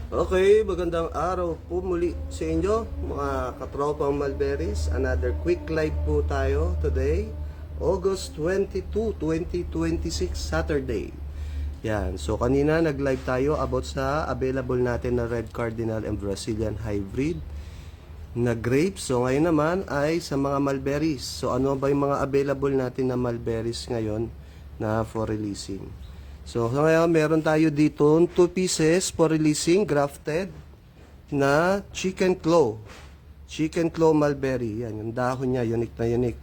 Okay, magandang araw po muli sa inyo mga katropang Malberries. Another quick live po tayo today, August 22, 2026, Saturday. Yan, so kanina nag-live tayo about sa available natin na Red Cardinal and Brazilian Hybrid na grapes. So ngayon naman ay sa mga Mulberries. So ano ba yung mga available natin na Mulberries ngayon na for releasing? So ngayon meron tayo dito 2 pieces for releasing grafted na chicken claw. Chicken claw mulberry. Yan, yung dahon niya, unique na unique.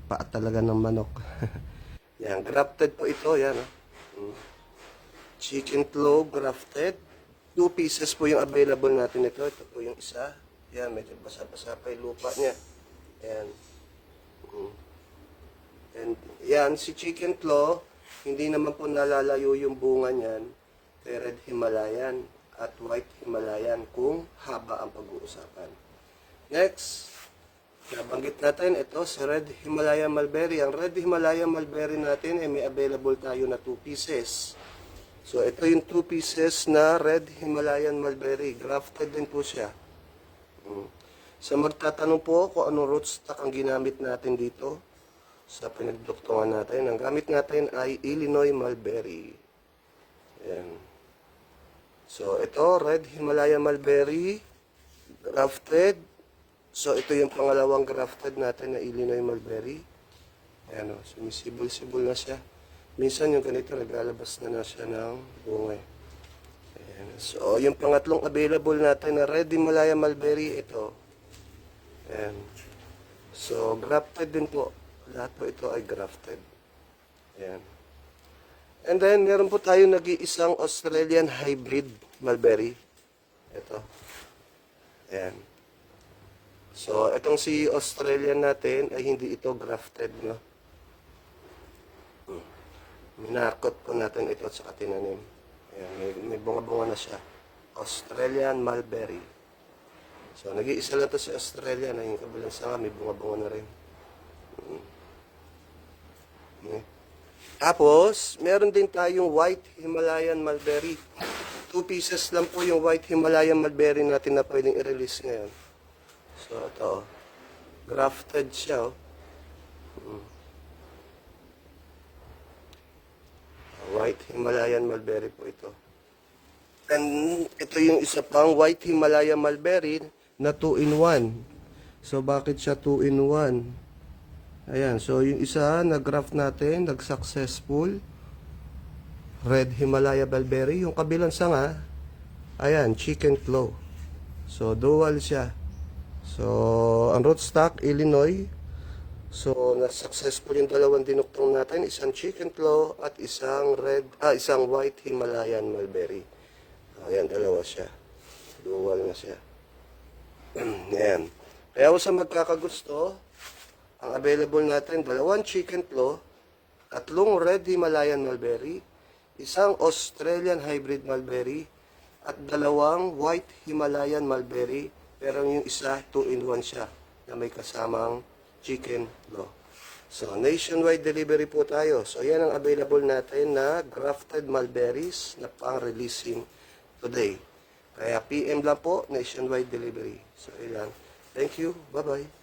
Paat talaga ng manok. Yan, grafted po ito. Yan. Chicken claw grafted. 2 pieces po yung available natin ito. Ito po yung isa. Yan, medyo basa-basa pa yung lupa niya. Yan. And yan, si chicken claw, hindi naman po nalalayo yung bunga niyan kay Red Himalayan at White Himalayan kung haba ang pag-uusapan. Next, nabanggit natin ito si Red Himalayan Mulberry. Ang Red Himalayan Mulberry natin ay may available tayo na 2 pieces. So ito yung 2 pieces na Red Himalayan Mulberry. Grafted din po siya. Sa magtatanong po kung anong rootstock ang ginamit natin dito, sa pinagduktungan natin, ang gamit natin ay Illinois Mulberry. Ayan. So, ito, Red Himalaya Mulberry, grafted. So, ito yung pangalawang grafted natin na Illinois Mulberry. Ayan o, sumisibol-sibol na siya. Minsan yung ganito, naglalabas na siya ng bunga. Ayan. So, yung pangatlong available natin na Red Himalaya Mulberry, ito. Ayan. So, grafted din po. Lahat po ito ay grafted. Ayan. And then, meron po tayo nag-iisang Australian Hybrid Mulberry. Ito. Ayan. So, itong si Australian natin ay hindi ito grafted, no? Minakot po natin ito at saka tinanim. Ayan. May bunga-bunga na siya. Australian Mulberry. So, nag-iisa lang ito si Australian. Yung kabilang sanga, may bunga-bunga na rin. Tapos, meron din tayong White Himalayan Mulberry. 2 pieces lang po yung White Himalayan Mulberry natin na pwedeng i-release ngayon. So, ito. Grafted siya. White Himalayan Mulberry po ito. And ito yung isa pang White Himalayan Mulberry na 2-in-1. So, bakit siya 2-in-1? Ayan, so yung isa, nag-graft natin, nag-successful. Red Himalaya Mulberry. Yung kabilang sanga, ayan, chicken claw. So, dual siya. So, ang rootstock, Illinois. So, na-successful yung dalawang dinuktong natin. Isang chicken claw at isang white Himalayan Mulberry. Ayan, dalawa siya. Dual na siya. Ayan. Kaya kung sa magkakagusto, ang available natin, 2 chicken claw, 3 Red Himalayan Mulberry, 1 Australian Hybrid Mulberry, at 2 White Himalayan Mulberry, pero yung isa 2-in-1 siya, na may kasamang chicken claw. So, nationwide delivery po tayo. So, yan ang available natin na grafted mulberries na pang-releasing today. Kaya PM lang po, nationwide delivery. So, yan. Thank you. Bye-bye.